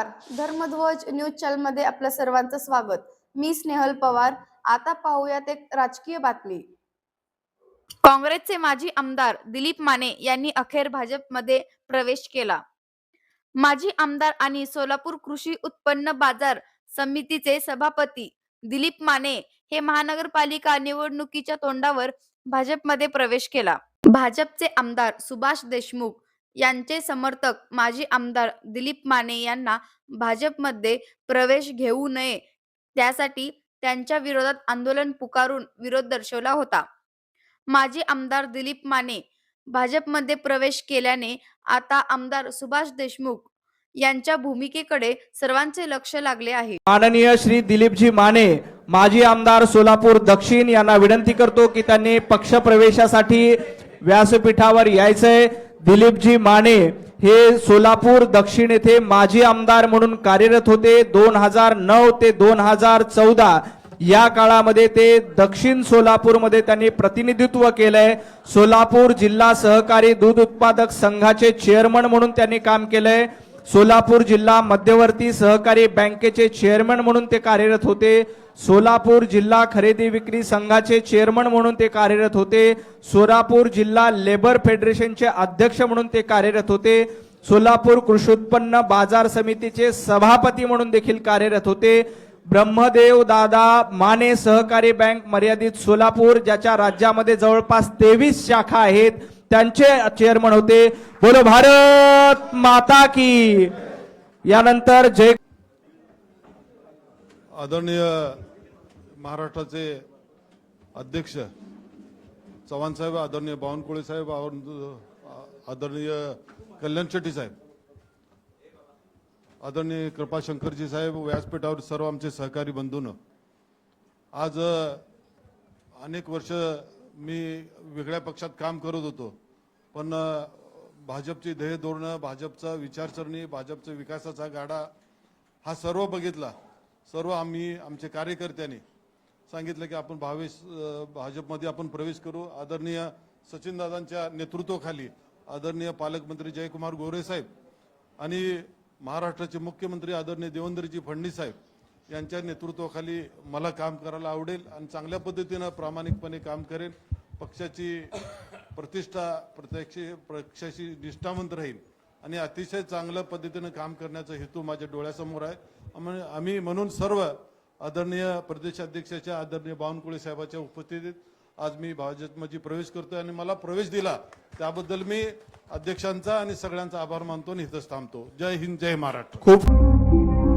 नमस्कार, धर्मध्वज न्यूज चॅनलमध्ये आपल्या सर्वांचं स्वागत। मी स्नेहल पवार। आता पाहूयात एक राजकीय बातमी। काँग्रेसचे माजी आमदार दिलीप माने यांनी अखेर भाजपमध्ये प्रवेश केला। माजी आमदार आणि सोलापूर कृषी उत्पन्न बाजार समितीचे सभापती दिलीप माने हे महानगरपालिका निवडणुकीच्या तोंडावर भाजपमध्ये प्रवेश केला। भाजपचे आमदार सुभाष देशमुख यांचे समर्थक माजी आमदार दिलीप माने यांना भाजपमध्ये प्रवेश घेऊ नये त्यासाठी त्यांच्या विरोधात आंदोलन पुकारून विरोध दर्शवला होता। माजी आमदार दिलीप माने भाजपमध्ये प्रवेश केल्याने आता आमदार सुभाष देशमुख यांच्या भूमिकेकडे सर्वांचे लक्ष लागले आहे। माननीय श्री दिलीपजी माने माजी आमदार सोलापूर दक्षिण यांना विनंती करतो की त्यांनी पक्ष प्रवेशासाठी व्यासपीठावर यायचंय। दिलीपजी माने हे सोलापूर दक्षिण येथे माजी आमदार म्हणून कार्यरत होते। 2009 ते 2014 या काळामध्ये ते दक्षिण सोलापूरमध्ये त्यांनी प्रतिनिधित्व केलंय। सोलापूर जिल्हा सहकारी दूध उत्पादक संघाचे चेअरमन म्हणून त्यांनी काम केलंय। सोलापूर जिल्हा मध्यवर्ती सहकारी बँकेचे चेअरमन म्हणून ते कार्यरत होते। सोलापूर जिल्हा खरेदी विक्री संघाचे चेअरमन म्हणून ते कार्यरत होते। सोलापूर जिल्हा लेबर फेडरेशनचे अध्यक्ष म्हणून ते कार्यरत होते। सोलापूर कृषी उत्पन्न बाजार समितीचे सभापती म्हणून देखील कार्यरत होते। ब्रह्मदेव दादा माने सहकारी बँक मर्यादित सोलापूर ज्याच्या राज्यामध्ये जवळपास 23 शाखा आहेत त्यांचे चेअरमन होते। बोलो भारत माता की। यानंतर जय आदरणीय महाराष्ट्राचे अध्यक्ष चव्हाण साहेब, आदरणीय बावनकुळे साहेब, आदरणीय कल्याण शेट्टी साहेब, आदरणीय कृपाशंकरजी साहेब, व्यासपीठावर सर्व आमचे सहकारी बंधूंनो, आज अनेक वर्ष मी वेगळ्या पक्षात काम करत होतो, पण भाजपची ध्येय धोरणं, भाजपचा विचारसरणी, भाजपचा विकासाचा गाडा हा सर्व बघितला। सर्व आम्ही आमचे कार्यकर्त्यांनी सांगितलं की आपण भाजपमध्ये आपण प्रवेश करू। आदरणीय सचिन दादांच्या नेतृत्वाखाली आदरणीय पालकमंत्री जयकुमार गोरे साहेब आणि महाराष्ट्राचे मुख्यमंत्री आदरणीय देवेंद्रजी फडणवीस साहेब यांच्या नेतृत्वाखाली मला काम करायला आवडेल आणि चांगल्या पद्धतीने प्रामाणिकपणे काम करेन। पक्षाची प्रतिष्ठा पक्षाशी निष्ठावंत राहील आणि अतिशय चांगल्या पद्धतीने काम करण्याचा हेतू माझ्या डोळ्यासमोर आहे। आम्ही म्हणून सर्व आदरणीय प्रदेशाध्यक्षाच्या आदरणीय बावनकुळे साहेबांच्या उपस्थितीत आज मी भाजपमध्ये प्रवेश करतोय आणि मला प्रवेश दिला त्याबद्दल मी अध्यक्षांचा आणि सगळ्यांचा आभार मानतो आणि इथंच थांबतो। जय हिंद, जय महाराष्ट्र। खूप